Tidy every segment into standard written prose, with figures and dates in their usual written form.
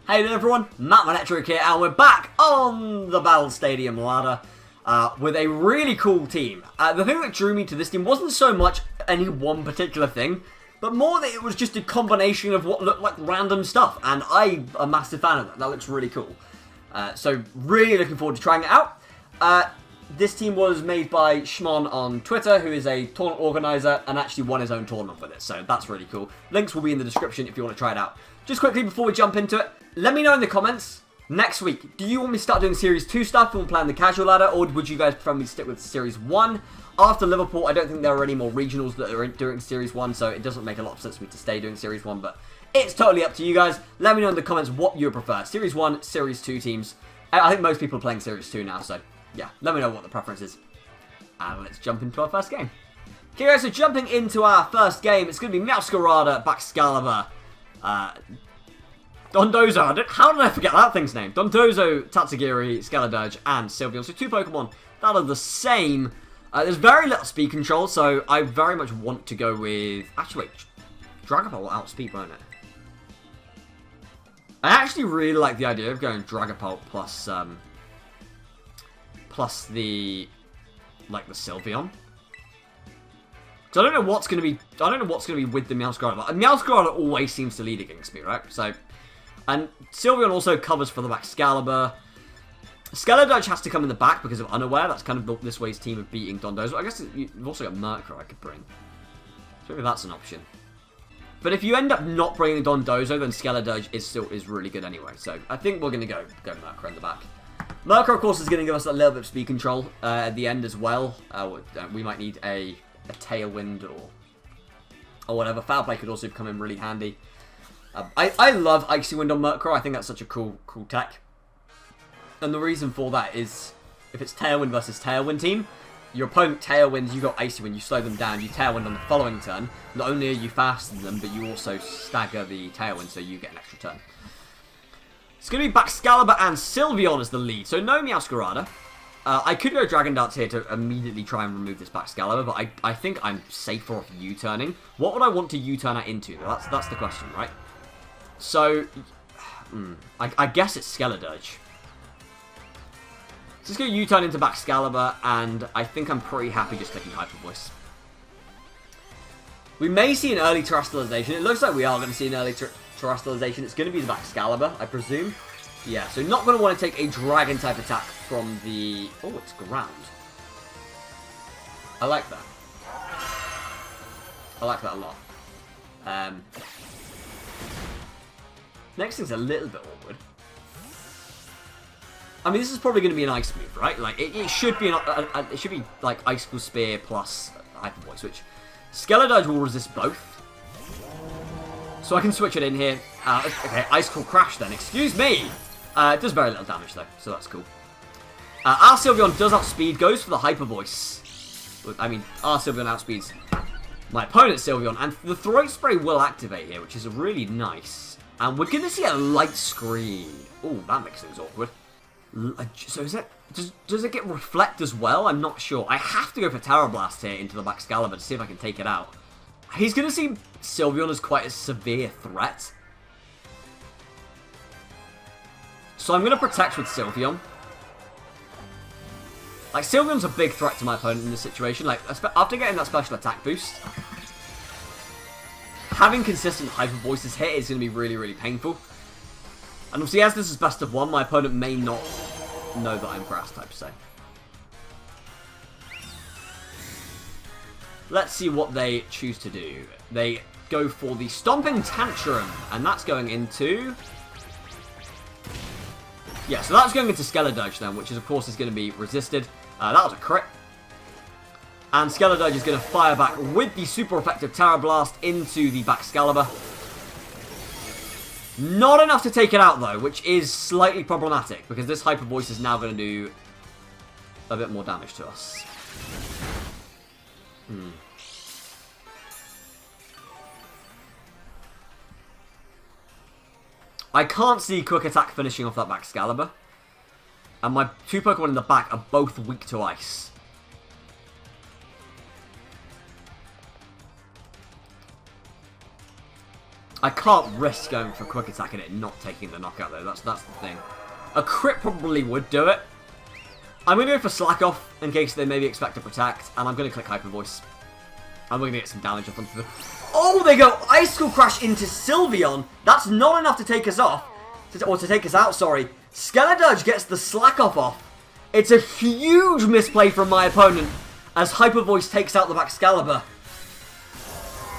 Hey there everyone, Matt Electric here, and we're back on the Battle Stadium ladder with a really cool team. The thing that drew me to this team wasn't so much any one particular thing, but more that it was just a combination of what looked like random stuff, and I'm a massive fan of that. That looks really cool. So really looking forward to trying it out. This team was made by Shmon on Twitter, who is a tournament organizer and actually won his own tournament with it, so that's really cool. Links will be in the description if you want to try it out. Just quickly before we jump into it, let me know in the comments, next week, do you want me to start doing Series 2 stuff and playing the casual ladder, or would you guys prefer me to stick with Series 1? After Liverpool, I don't think there are any more regionals that are doing Series 1, so it doesn't make a lot of sense for me to stay doing Series 1, but it's totally up to you guys. Let me know in the comments what you prefer, Series 1, Series 2 teams. I think most people are playing Series 2 now, so yeah, let me know what the preference is. And let's jump into our first game. Okay guys, so jumping into our first game, it's going to be Murkrow, Excalibur, Dondozo. How did I forget that thing's name? Dondozo, Tatsugiri, Scarlet, and Sylveon. So two Pokemon that are the same. There's very little speed control, so I very much want to go with... Actually, wait. Dragapult will outspeed, won't it? I actually really like the idea of going Dragapult plus the Sylveon. So I don't know what's going to be... I don't know what's going to be with the Meowscarlet. But Meowscarlet always seems to lead against me, right? So... And Sylveon also covers for the Excalibur. Scarlet has to come in the back because of Unaware. That's kind of this way's team of beating Dondozo. I guess you've also got Murkrow I could bring. So maybe that's an option. But if you end up not bringing Dondozo, then Scarlet is really good anyway. So I think we're going to go Murkrow in the back. Murkrow, of course, is going to give us a little bit of speed control at the end as well. We might need a Tailwind or whatever. Foul Play could also come in really handy. I love Icy Wind on Murkrow. I think that's such a cool tech. And the reason for that is, if it's Tailwind versus Tailwind team, your opponent Tailwinds, you got Icy Wind, you slow them down, you Tailwind on the following turn. Not only are you faster than them, but you also stagger the Tailwind, so you get an extra turn. It's going to be Excalibur and Sylveon as the lead, so no Meowscarada. I could go Dragon Dance here to immediately try and remove this Excalibur, but I think I'm safer off U-turning. What would I want to U-turn that into? That's the question, right? So, I guess it's Skeledurge. So let's go U-turn into Excalibur, and I think I'm pretty happy just taking Hyper Voice. We may see an early Terrestrialization. It looks like we are going to see an early Terrestrialization. It's going to be the Excalibur, I presume. Yeah, so not going to want to take a Dragon-type attack from the... Oh, it's ground. I like that. I like that a lot. Next thing's a little bit awkward. I mean, this is probably going to be an ice move, right? Like, it should be it should be like Icicle Spear plus Hyper Voice, which Skeledurge will resist both. So I can switch it in here. Okay, Icicle Crash then. Excuse me. It does very little damage though, so that's cool. Our Sylveon does outspeed, goes for the Hyper Voice. I mean, our Sylveon outspeeds my opponent's Sylveon, and the Throat Spray will activate here, which is really nice. And we're going to see a light screen. Oh, that makes things awkward. So is it... Does it get Reflect as well? I'm not sure. I have to go for Terra Blast here into the Excalibur to see if I can take it out. He's going to see Sylveon as quite a severe threat. So I'm going to Protect with Sylveon. Like, Sylveon's a big threat to my opponent in this situation. Like, after getting that special attack boost... Having consistent Hyper Voices hit is going to be really, really painful. And obviously, as this is best of one, my opponent may not know that I'm Grass type, so. Let's see what they choose to do. They go for the Stomping Tantrum, and that's going into... Yeah, so that's going into Skeledurge then, which is, of course, is going to be resisted. That was a crit. And Skeledurge is going to fire back with the super effective Terra Blast into the Excalibur. Not enough to take it out though, which is slightly problematic because this Hyper Voice is now going to do a bit more damage to us. I can't see Quick Attack finishing off that Excalibur. And my two Pokemon in the back are both weak to Ice. I can't risk going for a quick attack and it not taking the knockout though. That's the thing. A crit probably would do it. I'm going to go for Slack Off in case they maybe expect to protect, and I'm going to click Hyper Voice. And we're going to get some damage off onto them. Oh, they go Icicle Crash into Sylveon. That's not enough to take us off. Or to take us out, sorry. Skeledurge gets the Slack off. It's a huge misplay from my opponent as Hyper Voice takes out the Excalibur.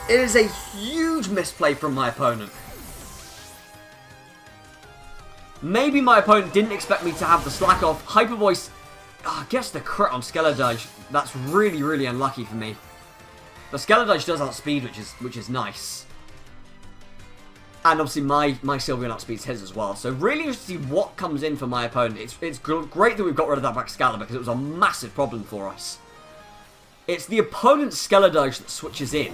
It is a huge misplay from my opponent. Maybe my opponent didn't expect me to have the Slack Off. Hyper Voice gets the crit on Skeledurge. That's really, really unlucky for me. The Skeledurge does outspeed, which is nice. And obviously my Sylveon outspeeds his as well. So really interesting to see what comes in for my opponent. It's great that we've got rid of that Excalibur because it was a massive problem for us. It's the opponent's Skeledurge that switches in.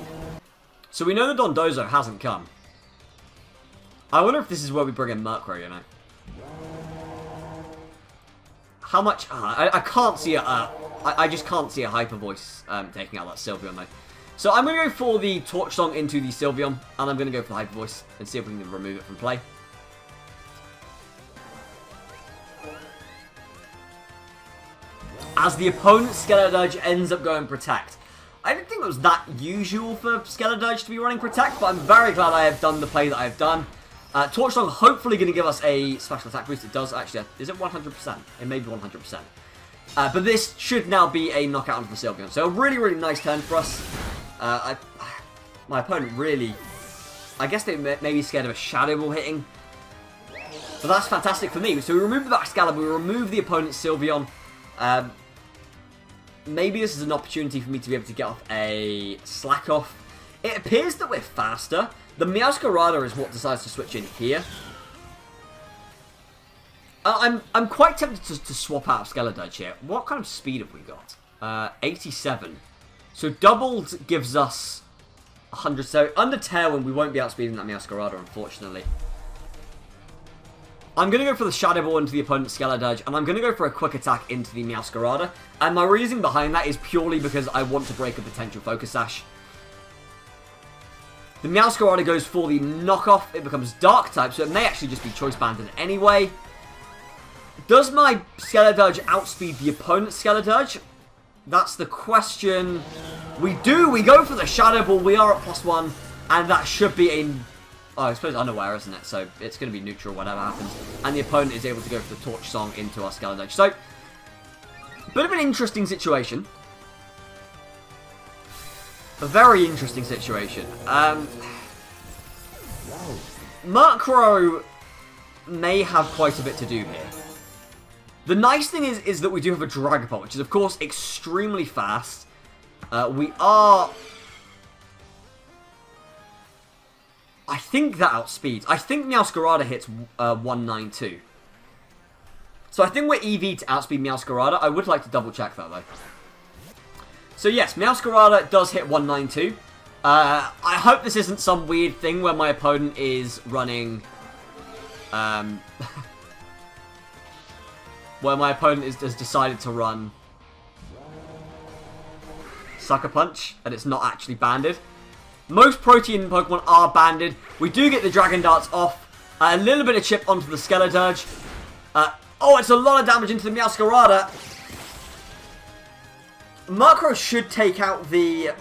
So we know the Dondozo hasn't come. I wonder if this is where we bring in Murkrow, you know. How much... I can't see a... I just can't see a Hyper Voice taking out that Sylveon, though. So I'm going to go for the Torch Song into the Sylveon, and I'm going to go for the Hyper Voice and see if we can remove it from play. As the opponent's Skeledurge ends up going Protect. I didn't think it was that usual for Skeledurge to be running Protect, but I'm very glad I have done the play that I have done. Torch Song hopefully going to give us a special attack boost. It does actually. Is it 100%? It may be 100%. But this should now be a knockout onto the Sylveon. So a really, really nice turn for us. My opponent really... I guess they may be scared of a Shadow Ball hitting. But that's fantastic for me. So we remove the Excalibur, we remove the opponent's Sylveon. Maybe this is an opportunity for me to be able to get off a Slack Off. It appears that we're faster. The Meowscarada is what decides to switch in here. I'm quite tempted to swap out of Skeledurge here. What kind of speed have we got? 87. So doubled gives us 100. So under Tailwind, we won't be outspeeding that Meowscarada, unfortunately. I'm going to go for the Shadow Ball into the opponent's Skeledurge, and I'm going to go for a quick attack into the Meowscarada. And my reason behind that is purely because I want to break a potential Focus Sash. The Meowscarada goes for the knockoff. It becomes Dark type, so it may actually just be Choice Banded anyway. Does my Skeledurge outspeed the opponent's Skeledurge? That's the question. We do. We go for the Shadow Ball. We are at +1, and that should be a... Oh, I suppose unaware, isn't it? So it's going to be neutral, whatever happens. And the opponent is able to go for the Torch Song into our Skeledurge. So, bit of an interesting situation. A very interesting situation. Murkrow may have quite a bit to do here. The nice thing is that we do have a Dragapult, which is, of course, extremely fast. We are... I think that outspeeds. I think Meowscarada hits 192. So I think we're EV to outspeed Meowscarada. I would like to double check that, though. So yes, Meowscarada does hit 192. I hope this isn't some weird thing where my opponent is running... where my opponent has decided to run Sucker Punch, and it's not actually banded. Most Protean Pokemon are banded. We do get the Dragon Darts off. A little bit of chip onto the Skeledurge. Oh, it's a lot of damage into the Meowscarada. Murkrow should take out the...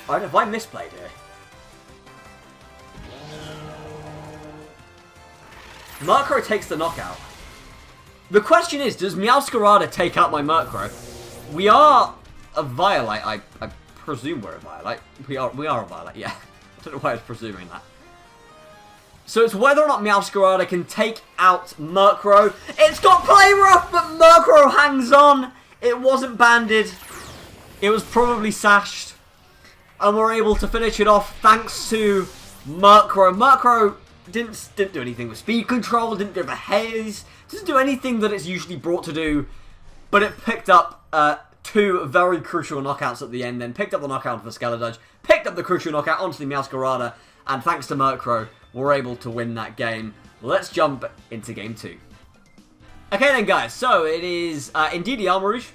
I don't know if I misplayed here. Murkrow takes the knockout. The question is, does Meowscarada take out my Murkrow? We are a Violite. I presume we're a Violite. We are a Violite, yeah. I don't know why I was presuming that. So it's whether or not Meowscarada can take out Murkrow. It's got Play Rough, but Murkrow hangs on. It wasn't banded. It was probably sashed. And we're able to finish it off thanks to Murkrow. Murkrow didn't do anything with speed control, didn't do a haze, didn't do anything that it's usually brought to do. But it picked up two very crucial knockouts at the end, then picked up the knockout of the Skeledurge, picked up the crucial knockout onto the Meowscarada, and thanks to Murkrow, we're able to win that game. Let's jump into game 2. Okay then guys, so it is indeed the Armarouge,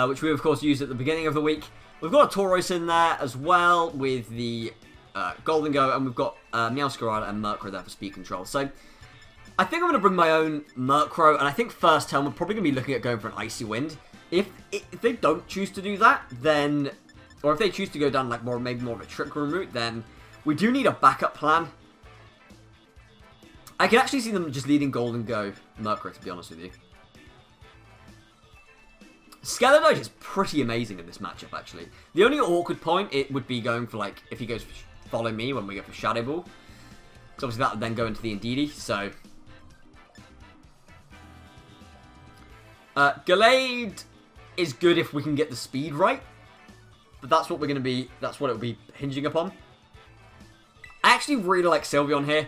which we of course used at the beginning of the week. We've got a Tauros in there as well with the Goldengo, and we've got Meowscarada and Murkrow there for speed control. So I think I'm going to bring my own Murkrow, and I think first turn we're probably going to be looking at going for an Icy Wind. If they don't choose to do that, then, or if they choose to go down like maybe more of a Trick Room route, then we do need a backup plan. I can actually see them just leading Goldengo Murkrow, to be honest with you. Scarlet is pretty amazing in this matchup, actually. The only awkward point, it would be going for, like, if he goes for Follow Me when we go for Shadow Ball. Because obviously that would then go into the Indeedee, so... Gallade is good if we can get the speed right. But that's what we're going to be, that's what it will be hinging upon. I actually really like Sylveon here.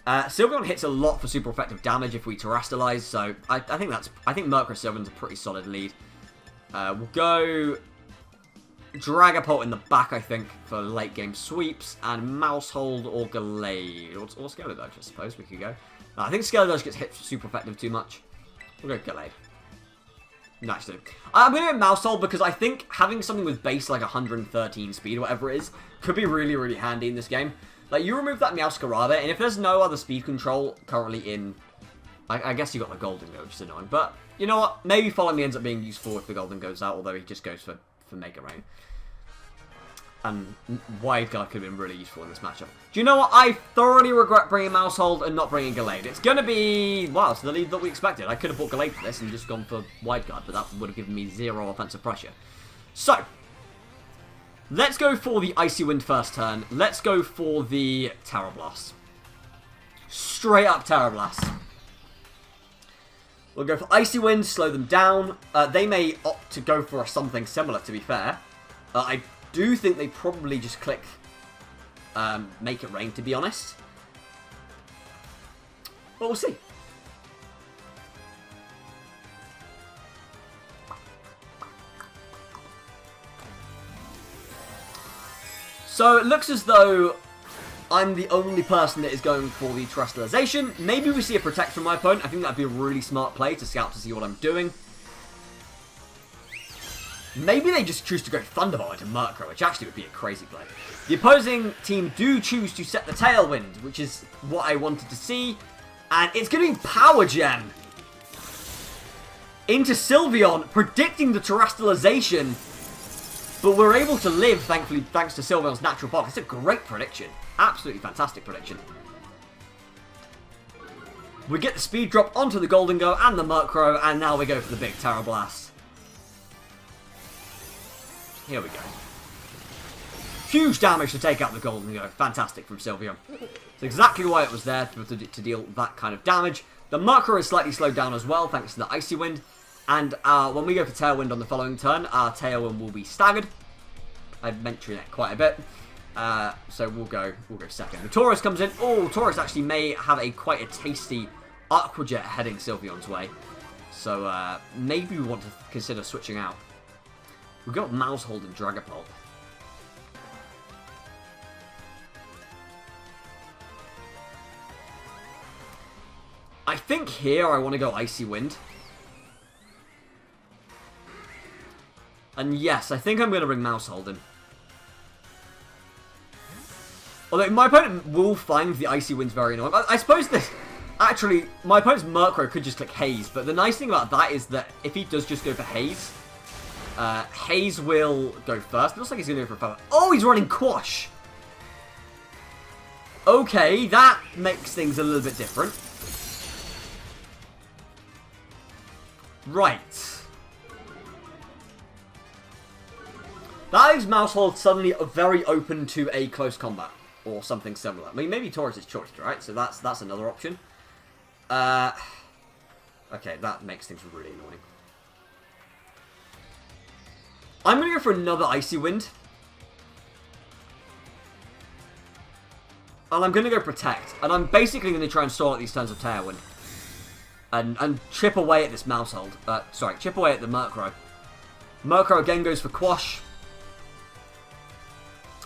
Sylveon hits a lot for super effective damage if we Terastallize, so I think Murkrow Sylveon's a pretty solid lead. We'll go Dragapult in the back, I think, for late game sweeps, and Mousehold or Gallade, or Scarlet, I suppose we could go. I think Scarlet gets hit for super effective too much. We'll go Gallade. Nice, dude. I'm going to go Mousehold because I think having something with base like 113 speed, whatever it is, could be really, really handy in this game. Like, you remove that Meowscarada, and if there's no other speed control currently in... I guess you got the Goldengo, which is annoying. But, you know what? Maybe Follow Me ends up being useful if the Golden goes out, although he just goes for Mega Rain. And Wide Guard could have been really useful in this matchup. Do you know what? I thoroughly regret bringing Mousehold and not bringing Gallade. It's going to be... Wow, it's the lead that we expected. I could have bought Gallade for this and just gone for Wide Guard, but that would have given me 0 offensive pressure. So... let's go for the Icy Wind first turn. Let's go for the Terra Blast. Straight up Terra Blast. We'll go for Icy Wind, slow them down. They may opt to go for something similar, to be fair. I do think they probably just click Make It Rain, to be honest. But we'll see. So it looks as though I'm the only person that is going for the Terastallization. Maybe we see a Protect from my opponent. I think that'd be a really smart play to scout to see what I'm doing. Maybe they just choose to go Thunderbolt into Murkrow, which actually would be a crazy play. The opposing team do choose to set the Tailwind, which is what I wanted to see. And it's going to be Power Gem into Sylveon, predicting the Terastallization. But we're able to live, thankfully, thanks to Sylveon's natural bulk. It's a great prediction. Absolutely fantastic prediction. We get the speed drop onto the Goldengo and the Murkrow, and now we go for the big Terra Blast. Here we go. Huge damage to take out the Goldengo. Fantastic from Sylveon. It's exactly why it was there, to deal that kind of damage. The Murkrow is slightly slowed down as well, thanks to the Icy Wind. And when we go for Tailwind on the following turn, our Tailwind will be staggered. I've mentioned it quite a bit. So we'll go second. The Tauros comes in. Oh, Tauros actually may have quite a tasty Aqua Jet heading Sylveon's way. So maybe we want to consider switching out. We've got Mousehold and Dragapult. I think here I want to go Icy Wind. And yes, I think I'm going to bring Mousehold in. Although my opponent will find the Icy Winds very annoying. I suppose this... Actually, my opponent's Murkrow could just click Haze. But the nice thing about that is that if he does just go for Haze, Haze will go first. It looks like he's going to go for a Feather. Oh, he's running Quash. Okay, that makes things a little bit different. Right. That is Mousehold suddenly very open to a close combat. Or something similar. I mean, maybe Tauros' choice, right? So that's another option. Okay, that makes things really annoying. I'm going to go for another Icy Wind. And I'm going to go Protect. And I'm basically going to try and stall at these turns of Tailwind. And chip away at this Mousehold. Sorry, chip away at the Murkrow. Murkrow again goes for Quash.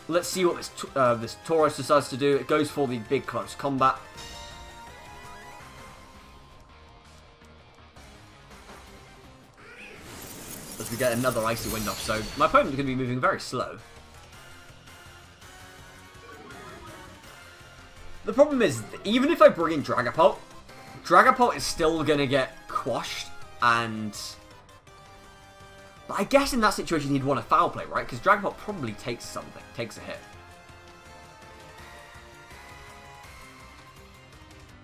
Let's see what this Tauros decides to do. It goes for the big close combat. As we get another Icy Wind off. So my opponent is going to be moving very slow. The problem is, even if I bring in Dragapult, Dragapult is still going to get quashed, and... But I guess in that situation he'd want a foul play, right? Because Dragapult probably takes something, takes a hit.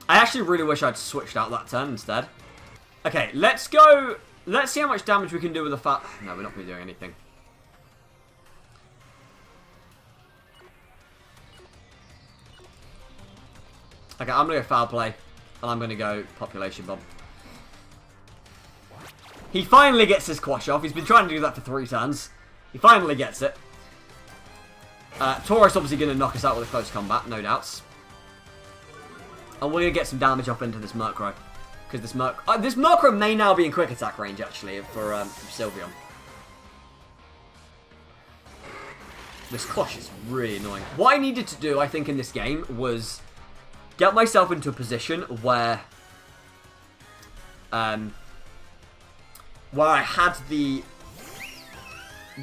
I actually really wish I'd switched out that turn instead. Okay, let's go... Let's see how much damage we can do with a foul... No, we're not going to be doing anything. Okay, I'm going to go foul play, and I'm going to go population bomb. He finally gets his quash off. He's been trying to do that for 3 turns. He finally gets it. Tauros obviously going to knock us out with a close combat, no doubts. And we're going to get some damage off into this Murkrow. Because this Murkrow may now be in quick attack range, actually, for Sylveon. This quash is really annoying. What I needed to do, I think, in this game was get myself into a position where I had the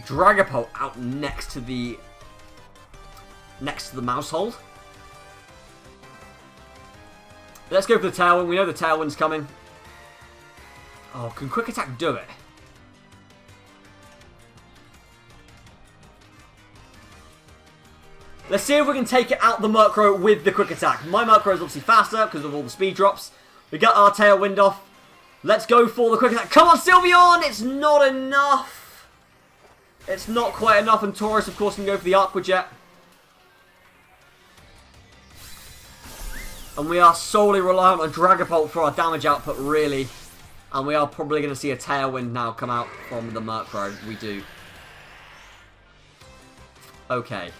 Dragapult out next to the mouse hold. Let's go for the Tailwind. We know the Tailwind's coming. Oh, can Quick Attack do it? Let's see if we can take it out the Murkrow with the Quick Attack. My Murkrow is obviously faster because of all the speed drops. We got our Tailwind off. Let's go for the Quick Attack. Come on, Sylveon! It's not enough. It's not quite enough. And Tauros, of course, can go for the Aqua Jet. And we are solely reliant on Dragapult for our damage output, really. And we are probably going to see a Tailwind now come out from the Murkrow. We do. Okay.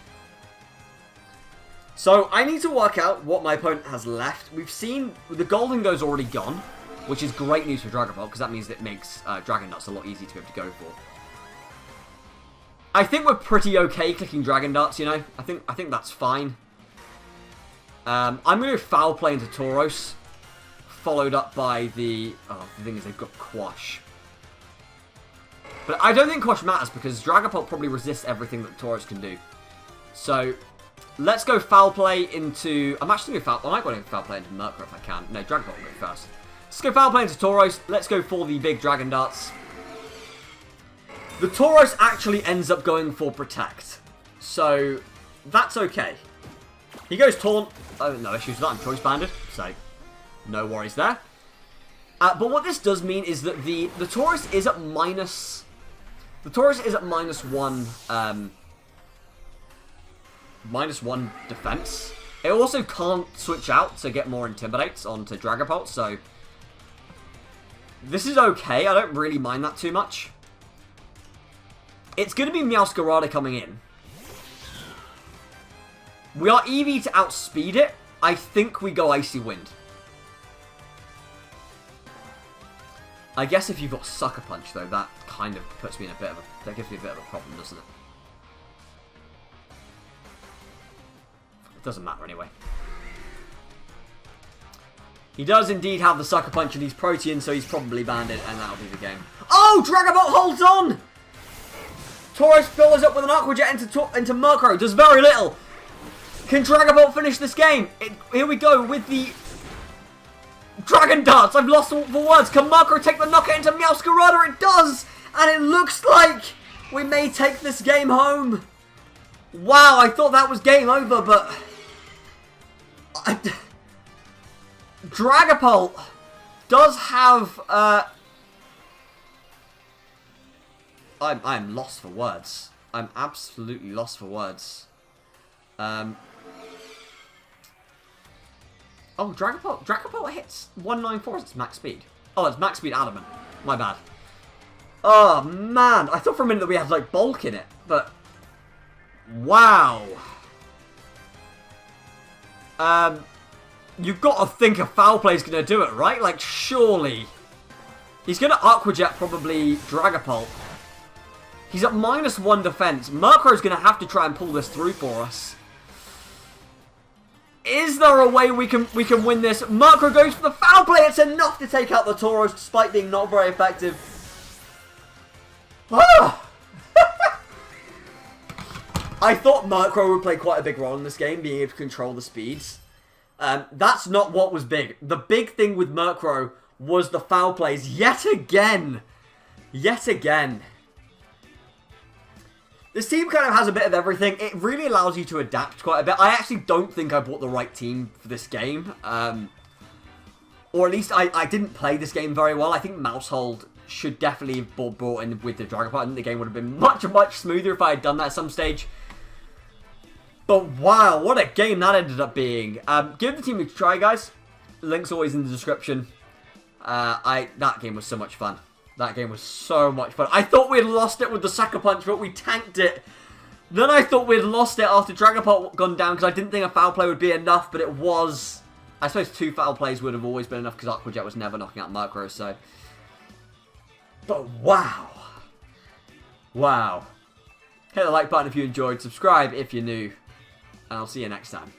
So, I need to work out what my opponent has left. We've seen the Golden Go's already gone, which is great news for Dragapult, because that means it makes Dragon Darts a lot easier to be able to go for. I think we're pretty okay clicking Dragon Darts, you know. I think that's fine. I'm going to foul play into Tauros, followed up by the... Oh, the thing is they've got Quash. But I don't think Quash matters, because Dragapult probably resists everything that Tauros can do. So, let's go foul play into... I'm actually going to foul... I might go to foul play into Murkrow if I can. No, Dragapult will go first. Let's go foul play into Tauros. Let's go for the big Dragon Darts. The Tauros actually ends up going for Protect. So, that's okay. He goes Taunt. Oh, no issues with that. I'm Choice Banded. So, no worries there. But what this does mean is that the Tauros is at minus... The Tauros is at -1... -1 defense. It also can't switch out to get more Intimidates onto Dragapult, so... This is okay. I don't really mind that too much. It's going to be Meowscarada coming in. We are EV to outspeed it. I think we go Icy Wind. I guess if you've got Sucker Punch, though, that kind of puts me in a bit of a... That gives me a bit of a problem, doesn't it? It doesn't matter anyway. He does indeed have the Sucker Punch and he's Protean, so he's probably banded, and that'll be the game. Oh! Dragapult holds on! Tauros follows up with an Aqua Jet into Murkrow. Does very little. Can Dragapult finish this game? Here we go with the Dragon Darts. I've lost all for words. Can Murkrow take the knockout into Meowscarada? It does! And it looks like we may take this game home. Wow, I thought that was game over, but... Dragapult does have... I'm lost for words. I'm absolutely lost for words. Oh, Dragapult hits 194 as its max speed. Oh, it's max speed Adamant. My bad. Oh, man. I thought for a minute that we had, like, bulk in it, but... Wow. You've got to think a foul play is going to do it, right? Like, surely. He's going to Aqua Jet probably Dragapult. He's at -1 defense. Murkrow's going to have to try and pull this through for us. Is there a way we can win this? Murkrow goes for the foul play. It's enough to take out the Tauros despite being not very effective. Ah! I thought Murkrow would play quite a big role in this game, being able to control the speeds. That's not what was big. The big thing with Murkrow was the foul plays yet again. Yet again. This team kind of has a bit of everything. It really allows you to adapt quite a bit. I actually don't think I bought the right team for this game. Or at least I didn't play this game very well. I think Mousehold should definitely have brought in with the Dragapult. I think the game would have been much, much smoother if I had done that at some stage. But wow, what a game that ended up being. Give the team a try, guys. Link's always in the description. That game was so much fun. That game was so much fun. I thought we'd lost it with the Sucker Punch, but we tanked it. Then I thought we'd lost it after Dragapult gone down, because I didn't think a foul play would be enough, but it was. I suppose 2 foul plays would have always been enough, because Aqua Jet was never knocking out Murkrow, so. But wow. Wow. Hit the like button if you enjoyed, subscribe if you're new, and I'll see you next time.